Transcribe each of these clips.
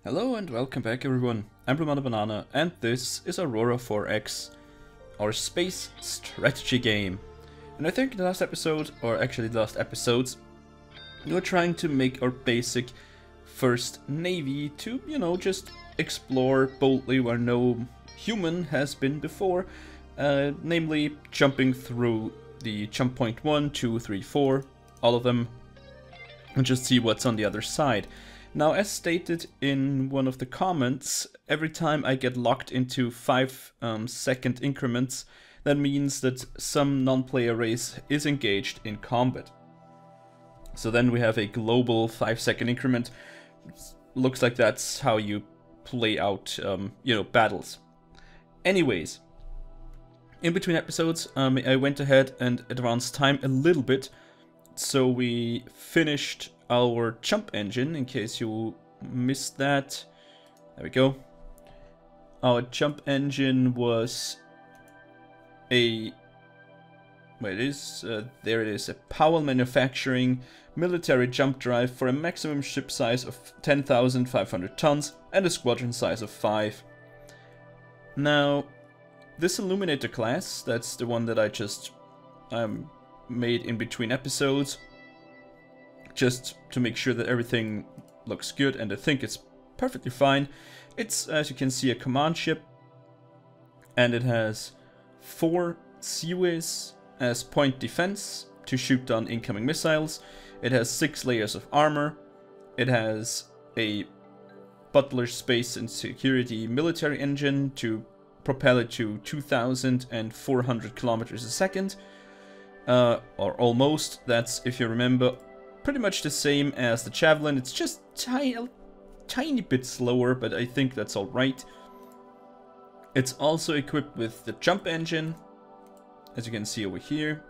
Hello and welcome back everyone, I'm Banana and this is Aurora 4X, our space strategy game. And I think in the last episode, or actually the last episodes, we were trying to make our basic first navy to, just explore boldly where no human has been before, namely jumping through the jump point 1, 2, 3, 4, all of them, and just see what's on the other side. Now, as stated in one of the comments, every time I get locked into 5-second increments, that means that some non-player race is engaged in combat. So then we have a global 5-second increment. Looks like that's how you play out, battles. Anyways, in between episodes, I went ahead and advanced time a little bit. So we finished our jump engine, in case you missed that. There we go. Our jump engine was a... there it is. A Powell Manufacturing military jump drive for a maximum ship size of 10,500 tons and a squadron size of 5. Now, this Illuminator class, that's the one that I just made in between episodes, just to make sure that everything looks good, and I think it's perfectly fine. It's, as you can see, a command ship, and it has 4 seaways as point defense to shoot down incoming missiles. It has 6 layers of armor. It has a Butler Space and Security military engine to propel it to 2,400 kilometers a second. Or almost. That's, if you remember, pretty much the same as the Javelin. It's just a tiny bit slower, but I think that's alright. It's also equipped with the jump engine, as you can see over here.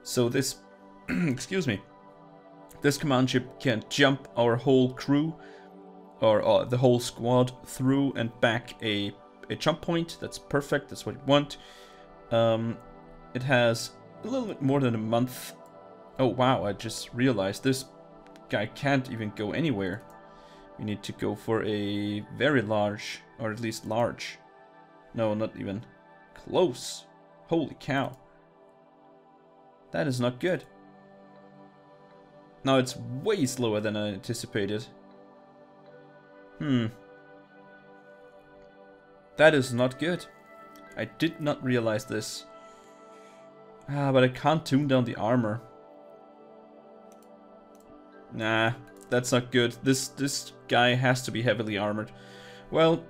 So this, excuse me, this command ship can jump our whole crew, or the whole squad, through and back a jump point. That's perfect, that's what you want. It has a little bit more than a month. Oh wow, I just realized this guy can't even go anywhere. We need to go for a very large, or at least large. No, not even close. Holy cow. That is not good. Now it's way slower than I anticipated. That is not good. I did not realize this. But I can't tune down the armor. Nah, that's not good. This guy has to be heavily armored. Well,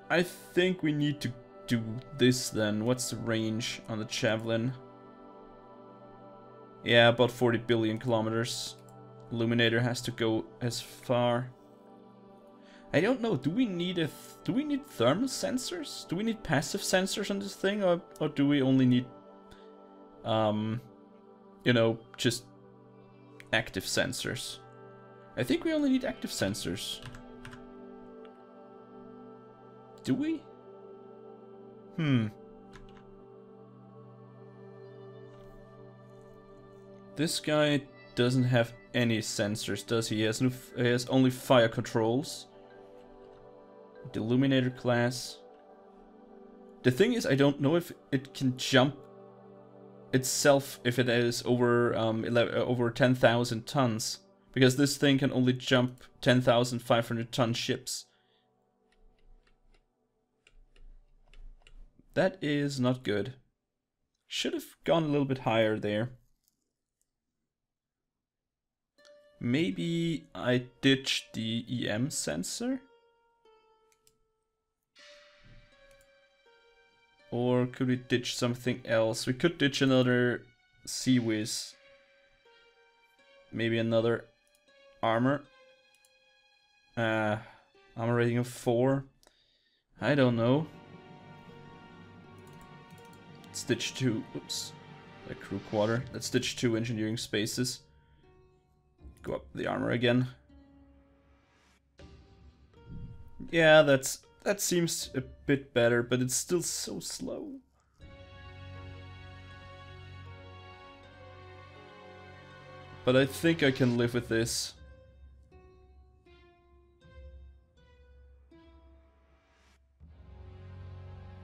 I think we need to do this then. What's the range on the Javelin? Yeah, about 40 billion kilometers. Illuminator has to go as far. I don't know. Do we need thermal sensors? Do we need passive sensors on this thing, or do we only need just active sensors? I think we only need active sensors. Do we? This guy doesn't have any sensors, does he? He has only fire controls. The Illuminator class. The thing is, I don't know if it can jump itself if it is over 10,000 tons, because this thing can only jump 10,500 ton ships. That is not good. Should have gone a little bit higher there. Maybe I ditched the EM sensor? Or could we ditch something else? We could ditch another Seaways. Maybe another armor. Armor rating of 4. I don't know. Let's ditch 2. Oops. A crew quarter. Let's ditch 2 engineering spaces. Go up the armor again. Yeah, that seems a bit better, but it's still so slow. But I think I can live with this.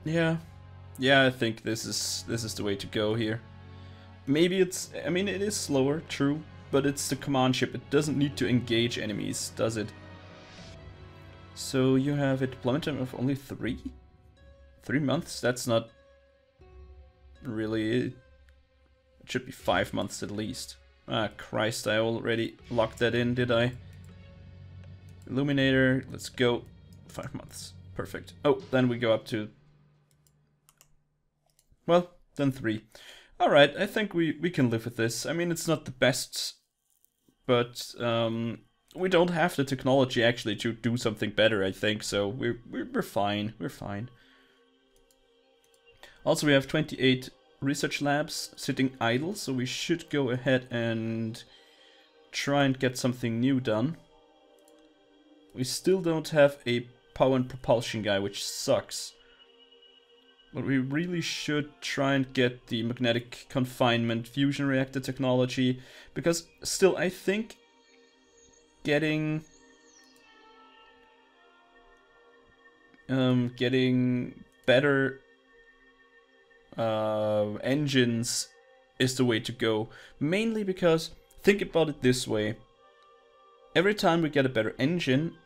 Yeah. Yeah, I think this is the way to go here. Maybe it's, I mean, it is slower, true, but it's the command ship. It doesn't need to engage enemies, does it? So you have a deployment time of only 3 months? That's not really... It should be 5 months at least. Ah, Christ, I already locked that in, did I? Illuminator, let's go. 5 months. Perfect. Oh, then we go up to... Well, then 3. Alright, I think we can live with this. I mean, it's not the best, but we don't have the technology actually to do something better, I think, so we're fine. We're fine. Also, we have 28 research labs sitting idle, so we should go ahead and try and get something new done. We still don't have a power and propulsion guy, which sucks. But we really should try and get the magnetic confinement fusion reactor technology, because still I think getting better engines is the way to go. Mainly because, think about it this way, every time we get a better engine,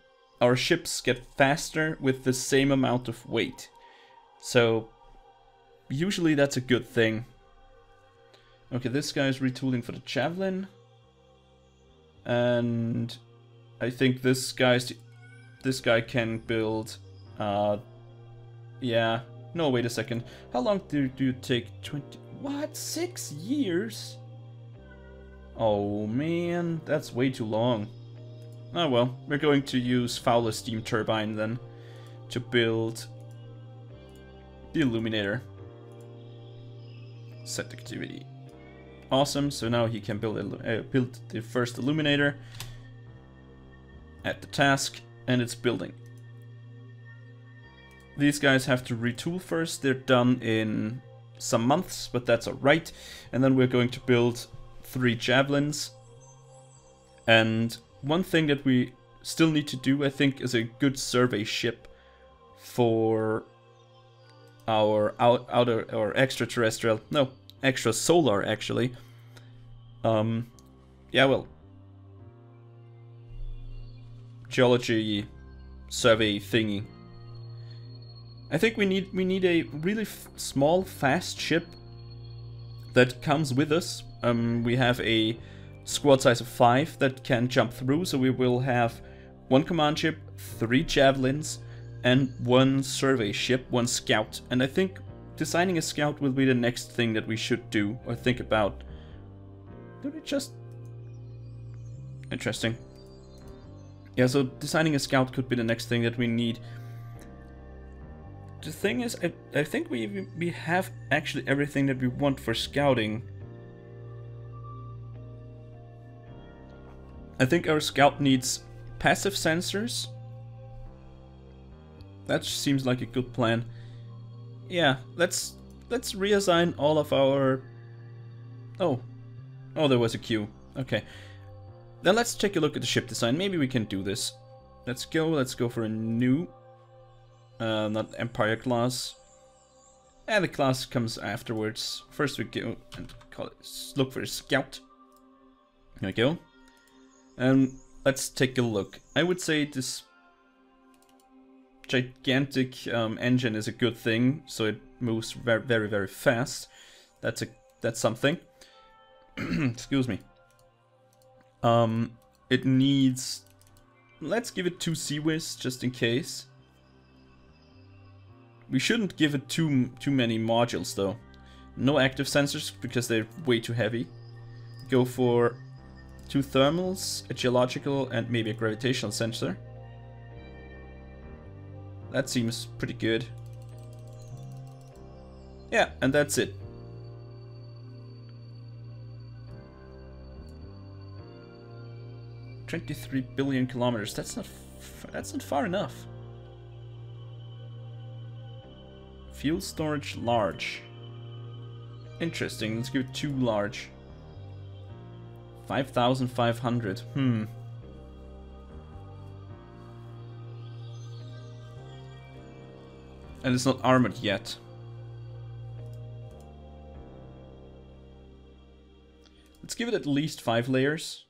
our ships get faster with the same amount of weight. So usually that's a good thing. Okay, this guy is retooling for the Javelin. And I think this guy can build yeah. No, wait a second. How long do you take? 20... What? 6 years? Oh man, that's way too long. Oh well, we're going to use Fowler steam turbine then to build the Illuminator. Set activity. Awesome, so now he can build the first Illuminator at the task, and it's building. These guys have to retool first. They're done in some months, but that's alright. And then we're going to build 3 Javelins. And one thing that we still need to do, I think, is a good survey ship for our outer or extraterrestrial, no, extrasolar actually. Yeah, well, geology survey thingy. I think we need a really small, fast ship that comes with us. We have a squad size of 5 that can jump through, so we will have 1 command ship, 3 javelins, and 1 survey ship, 1 scout. And I think designing a scout will be the next thing that we should do or think about. Did we just... Interesting. Yeah, so designing a scout could be the next thing that we need. The thing is, I think we have actually everything that we want for scouting. I think our scout needs passive sensors. That seems like a good plan. Yeah, let's reassign all of our... Oh, there was a queue. Okay. Then let's take a look at the ship design. Maybe we can do this. Let's go for a new... not Empire class. And the class comes afterwards. First we go and look for a scout. There we go. And let's take a look. I would say this gigantic engine is a good thing, so it moves very, very fast. That's something. Excuse me. It needs... Let's give it 2 CWIS just in case. We shouldn't give it too many modules though. No active sensors because they're way too heavy. Go for 2 thermals, a geological, and maybe a gravitational sensor. That seems pretty good. Yeah, and that's it. $23 billion kilometers. That's not far enough. Fuel storage large. Interesting. Let's give it 2 large. 5,500. And it's not armored yet. Let's give it at least 5 layers.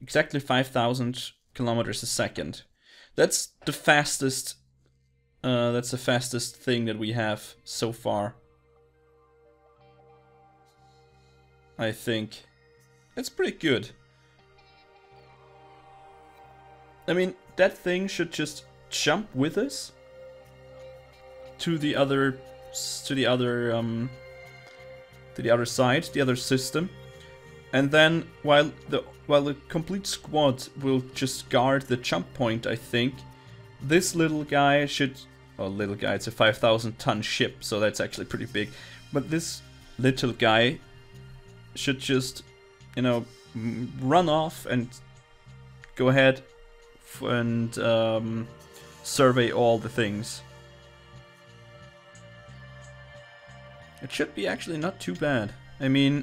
Exactly 5,000 kilometers a second. That's the fastest. That's the fastest thing that we have so far. I think it's pretty good. I mean, that thing should just jump with us to the other side, the other system, and then while the complete squad will just guard the jump point, I think this little guy should. Well, little guy, it's a 5,000 ton ship, so that's actually pretty big. But this little guy should just, you know, run off and go ahead and survey all the things. It should be actually not too bad. I mean,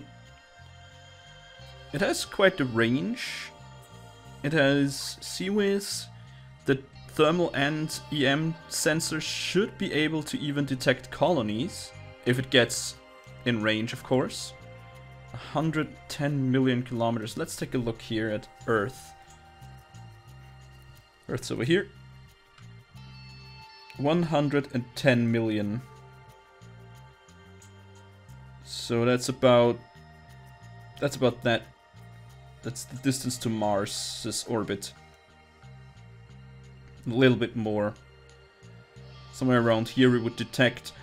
it has quite the range. It has CWIS. The thermal and EM sensor should be able to even detect colonies, if it gets in range, of course. 110 million kilometers. Let's take a look here at Earth. Earth's over here. 110 million. So that's about that. That's the distance to Mars's orbit. A little bit more. Somewhere around here we would detect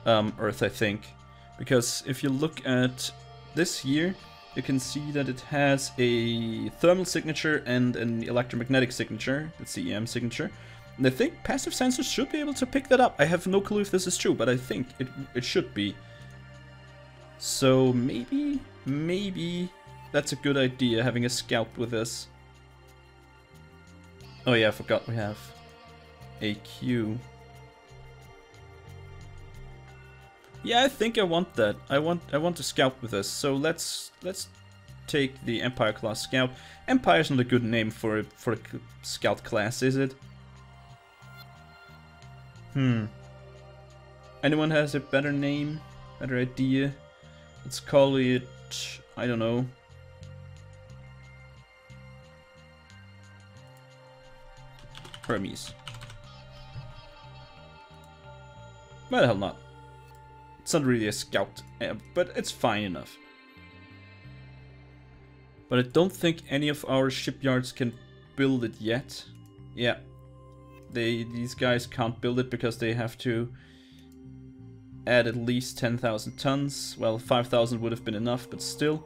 Earth, I think. Because if you look at this here, you can see that it has a thermal signature and an electromagnetic signature. That's the EM signature. And I think passive sensors should be able to pick that up. I have no clue if this is true, but I think it should be. So maybe that's a good idea, having a scout with us. Oh yeah, I forgot we have a Q. Yeah, I think I want that. I want to scout with us. So let's take the Empire class scout. Empire's not a good name for a scout class, is it? Anyone has a better name, better idea? Let's call it, I don't know. Hermes. Why the hell not? It's not really a scout, but it's fine enough. But I don't think any of our shipyards can build it yet. Yeah. These guys can't build it because they have to add at least 10,000 tons. Well, 5,000 would have been enough, but still.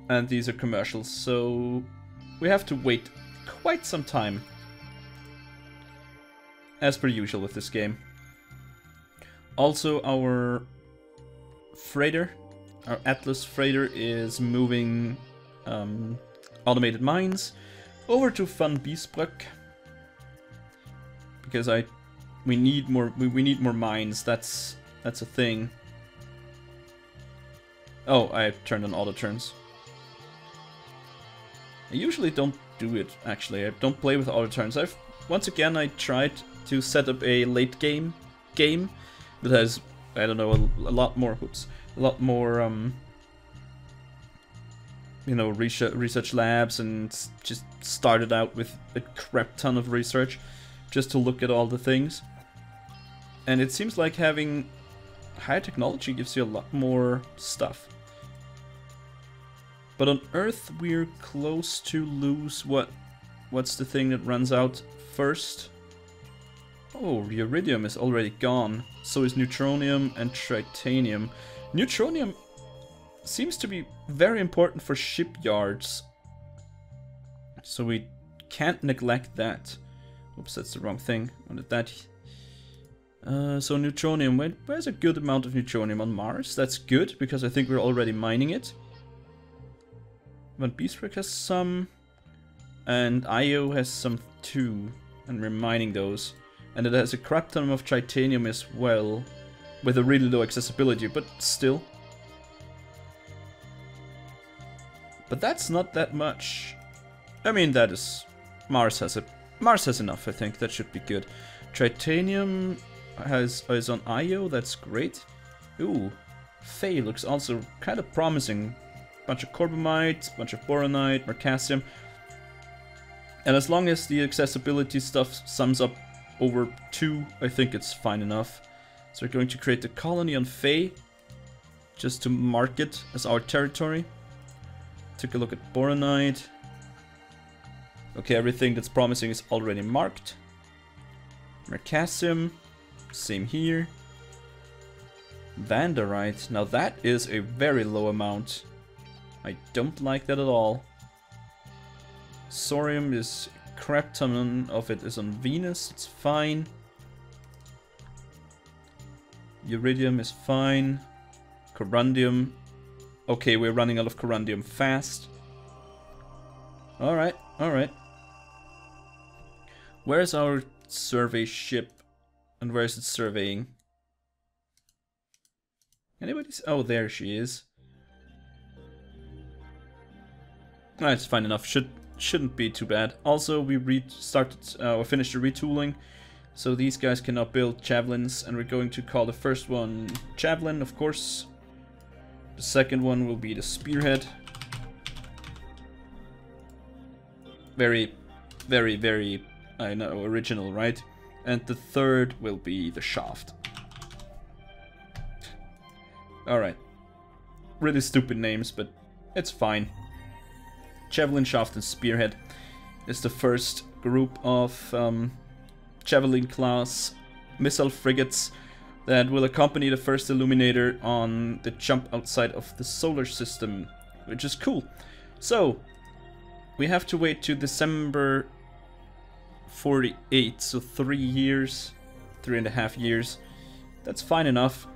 And these are commercials, so we have to wait quite some time. As per usual with this game. Also, our freighter, our Atlas freighter, is moving automated mines over to Van Biesbroek. Because we need more mines. That's a thing. Oh, I turned on auto turns. I usually don't do it, actually. I don't play with auto turns. Once again I tried to set up a late game that has, I don't know, a lot more you know, research labs, and just started out with a crap ton of research just to look at all the things. And it seems like having higher technology gives you a lot more stuff. But on Earth we're close to lose what's the thing that runs out first? Oh, uridium is already gone. So is neutronium and tritanium. Neutronium seems to be very important for shipyards. So we can't neglect that. Oops, that's the wrong thing. Wanted that. So neutronium, where's a good amount of neutronium on Mars? That's good, because I think we're already mining it. Van Biesbroek has some, and Io has some too, and we're mining those. And it has a crap ton of titanium as well, with a really low accessibility, but still. But that's not that much. I mean, that is... Mars has enough, I think. That should be good. Tritanium is on IO, that's great. Ooh, Fe looks also kind of promising. Bunch of corbomite, bunch of boronite, mercasium. And as long as the accessibility stuff sums up over 2, I think it's fine enough. So we're going to create a colony on Fe, just to mark it as our territory. Take a look at boronite. Okay, everything that's promising is already marked. Mercasium, same here. Vanderite, now that is a very low amount. I don't like that at all. Sorium is a crap ton of it is on Venus, it's fine. Iridium is fine. Corundium. Okay, we're running out of corundium fast. Alright, alright. Where's our survey ship? And where is it surveying? Anybody's? Oh, there she is. That's fine enough. Shouldn't be too bad. Also, we finished the retooling, so these guys can now build javelins, and we're going to call the first one Javelin, of course. The second one will be the Spearhead. Very, very, very, I know, original, right? And the third will be the Shaft. Alright. Really stupid names, but it's fine. Javelin, Shaft, and Spearhead is the first group of Javelin class missile frigates that will accompany the first Illuminator on the jump outside of the solar system, which is cool. So, we have to wait to December 48, so 3 years, 3.5 years. That's fine enough.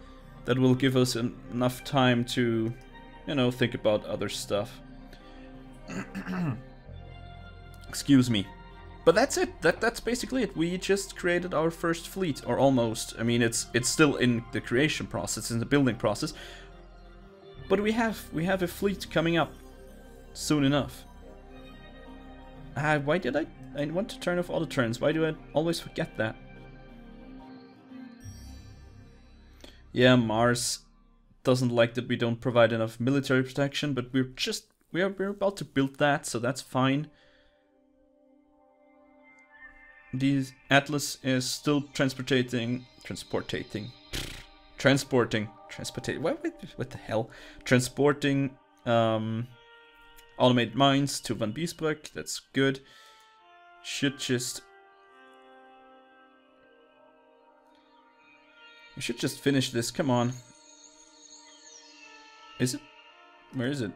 That will give us enough time to, you know, think about other stuff. Excuse me. But that's it. That's basically it. We just created our first fleet, or almost. I mean, it's still in the creation process, in the building process. But we have a fleet coming up soon enough. Why did I want to turn off auto turns? Why do I always forget that? Yeah, Mars doesn't like that we don't provide enough military protection, but we're about to build that, so that's fine. The Atlas is still transporting. What the hell? Transporting automated mines to Van Biesbroek. That's good. We should just finish this. Come on. Is it? Where is it?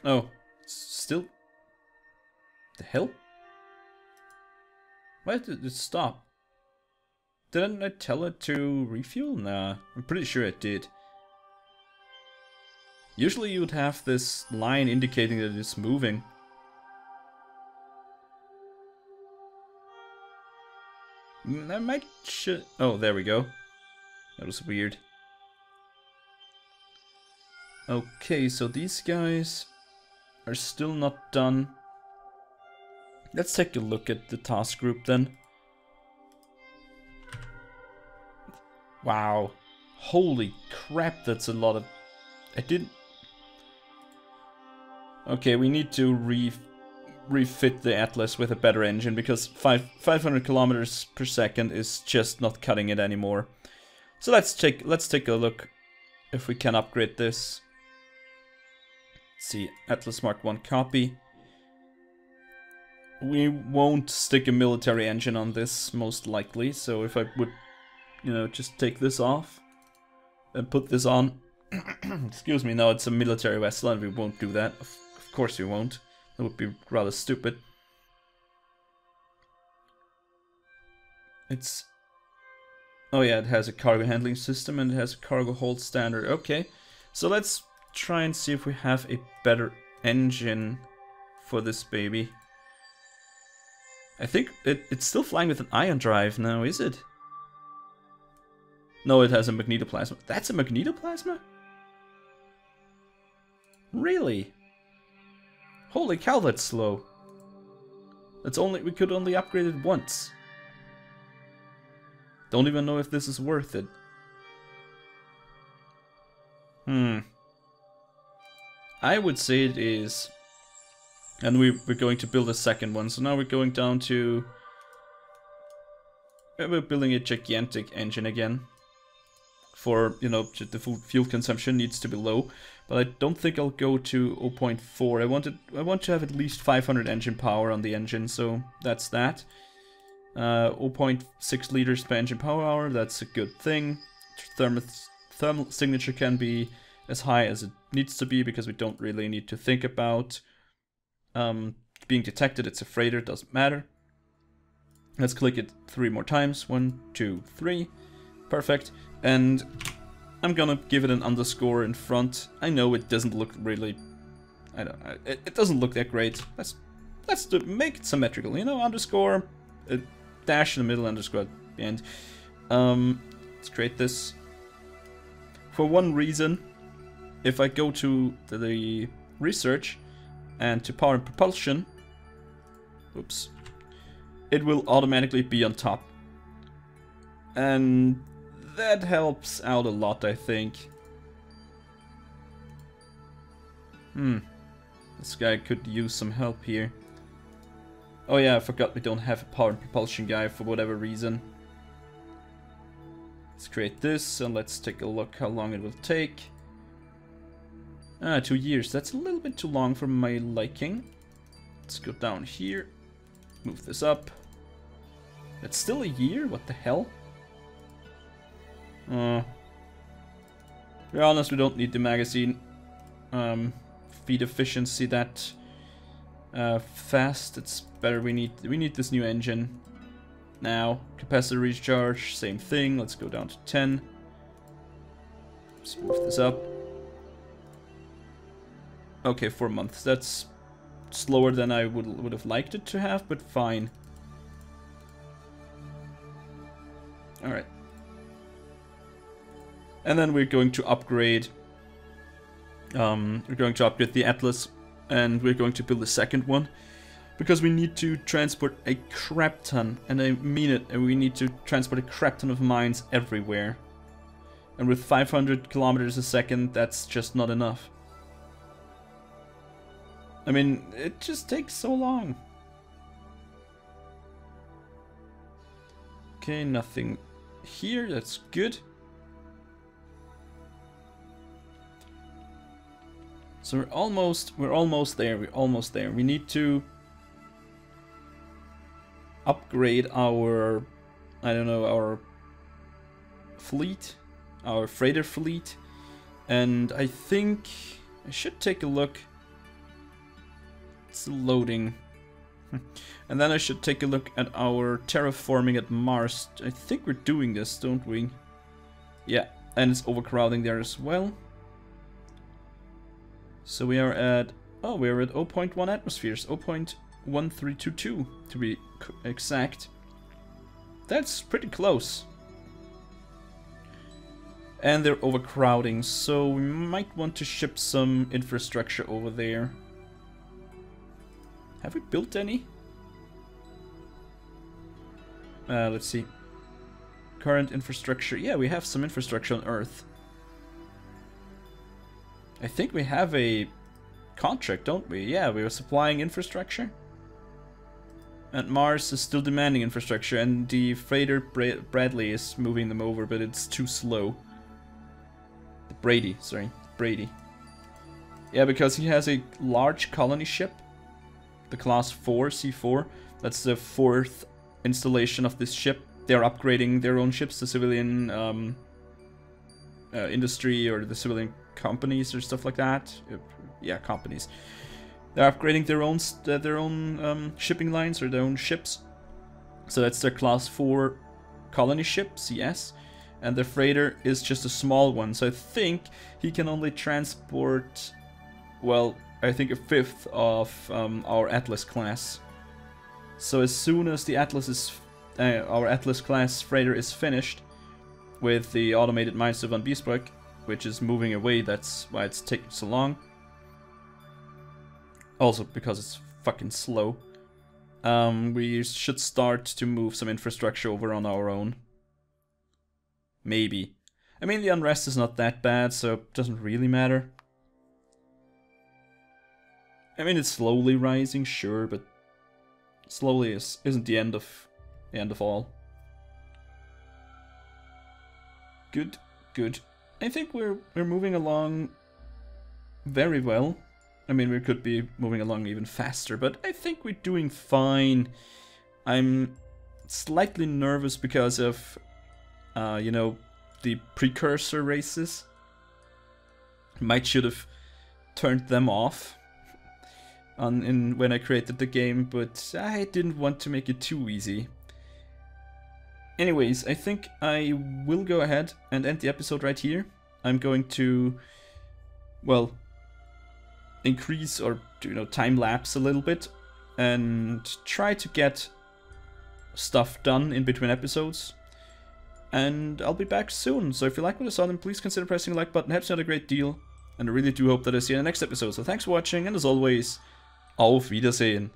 Oh, it's still. The hell? Why did it stop? Didn't I tell it to refuel? Nah, I'm pretty sure it did. Usually you would have this line indicating that it's moving. I might oh, there we go. That was weird. Okay, so these guys are still not done. Let's take a look at the task group then. Wow. Holy crap, that's a lot of... I didn't... Okay, we need to refit the Atlas with a better engine, because 500 kilometers per second is just not cutting it anymore. So let's take a look if we can upgrade this. Let's see, Atlas Mark 1 copy. We won't stick a military engine on this, most likely, so if I would, you know, just take this off and put this on. Excuse me, no, it's a military vessel and we won't do that. Of course we won't. That would be rather stupid. It's... Oh yeah, it has a cargo handling system and it has a cargo hold standard. Okay, so let's try and see if we have a better engine for this baby. I think it's still flying with an ion drive now, is it? No, it has a magnetoplasma. That's a magnetoplasma? Really? Holy cow, that's slow. We could only upgrade it once. Don't even know if this is worth it. I would say it is. And we're going to build a second one. So now we're going down to... We're building a gigantic engine again. For, you know, the fuel consumption needs to be low. But I don't think I'll go to 0.4. I want to have at least 500 engine power on the engine, so that's that. 0.6 liters per engine power hour, that's a good thing. Thermal signature can be as high as it needs to be, because we don't really need to think about being detected. It's a freighter, doesn't matter. Let's click it 3 more times. 1, 2, 3. Perfect. And I'm gonna give it an underscore in front. I know it doesn't look really... it doesn't look that great. Let's make it symmetrical, you know? Underscore, a dash in the middle, underscore at the end. Let's create this. For one reason, if I go to the research and to power and propulsion, oops, it will automatically be on top. And that helps out a lot, I think. This guy could use some help here. Oh yeah, I forgot we don't have a power and propulsion guy for whatever reason. Let's create this and let's take a look how long it will take. 2 years. That's a little bit too long for my liking. Let's go down here. Move this up. It's still a year? What the hell? To be honest, we don't need the magazine feed efficiency that fast. It's better. We need this new engine now. Capacitor recharge, same thing. Let's go down to 10. Let's move this up. Okay, 4 months. That's slower than I would have liked it to have, but fine. All right. And then we're going to upgrade. We're going to upgrade the Atlas, and we're going to build a second one, because we need to transport a crap ton, and I mean it. And we need to transport a crap ton of mines everywhere. And with 500 kilometers a second, that's just not enough. I mean, it just takes so long. Okay, nothing here. That's good. So we're almost there. We're almost there. We need to upgrade our, I don't know, our fleet, our freighter fleet, and I think I should take a look. It's loading. And then I should take a look at our terraforming at Mars. I think we're doing this, don't we? Yeah, and it's overcrowding there as well. So we are at, oh, we're at 0.1 atmospheres, 0.1322 to be exact. That's pretty close. And they're overcrowding, so we might want to ship some infrastructure over there. Have we built any? Let's see. Current infrastructure. Yeah, we have some infrastructure on Earth. I think we have a contract, don't we? Yeah, we are supplying infrastructure. And Mars is still demanding infrastructure, and the freighter Bradley is moving them over, but it's too slow. Brady, sorry, Brady. Yeah, because he has a large colony ship, the class 4, C4. That's the 4th installation of this ship. They're upgrading their own ships, the civilian industry or the civilian companies or stuff like that. Yeah, companies. They're upgrading their own shipping lines or their own ships. So that's their class 4 colony ship, CS. And the freighter is just a small one. So I think he can only transport, well, I think a 5th of our Atlas class. So as soon as the Atlas is, our Atlas class freighter is finished with the automated Meister von Biesbroek, which is moving away, that's why it's taking so long. Also because it's fucking slow. We should start to move some infrastructure over on our own. Maybe. I mean, the unrest is not that bad, so it doesn't really matter. I mean, it's slowly rising, sure, but slowly isn't the end of all. Good, good. I think we're moving along very well. I mean, we could be moving along even faster, but I think we're doing fine. I'm slightly nervous because of, you know, the precursor races. Might should have turned them off when I created the game, but I didn't want to make it too easy. Anyways, I think I will go ahead and end the episode right here. I'm going to, well, increase or, you know, time lapse a little bit and try to get stuff done in between episodes. And I'll be back soon, so if you like what I saw, then please consider pressing the like button. It helps me out a great deal, and I really do hope that I see you in the next episode. So thanks for watching, and as always, auf Wiedersehen.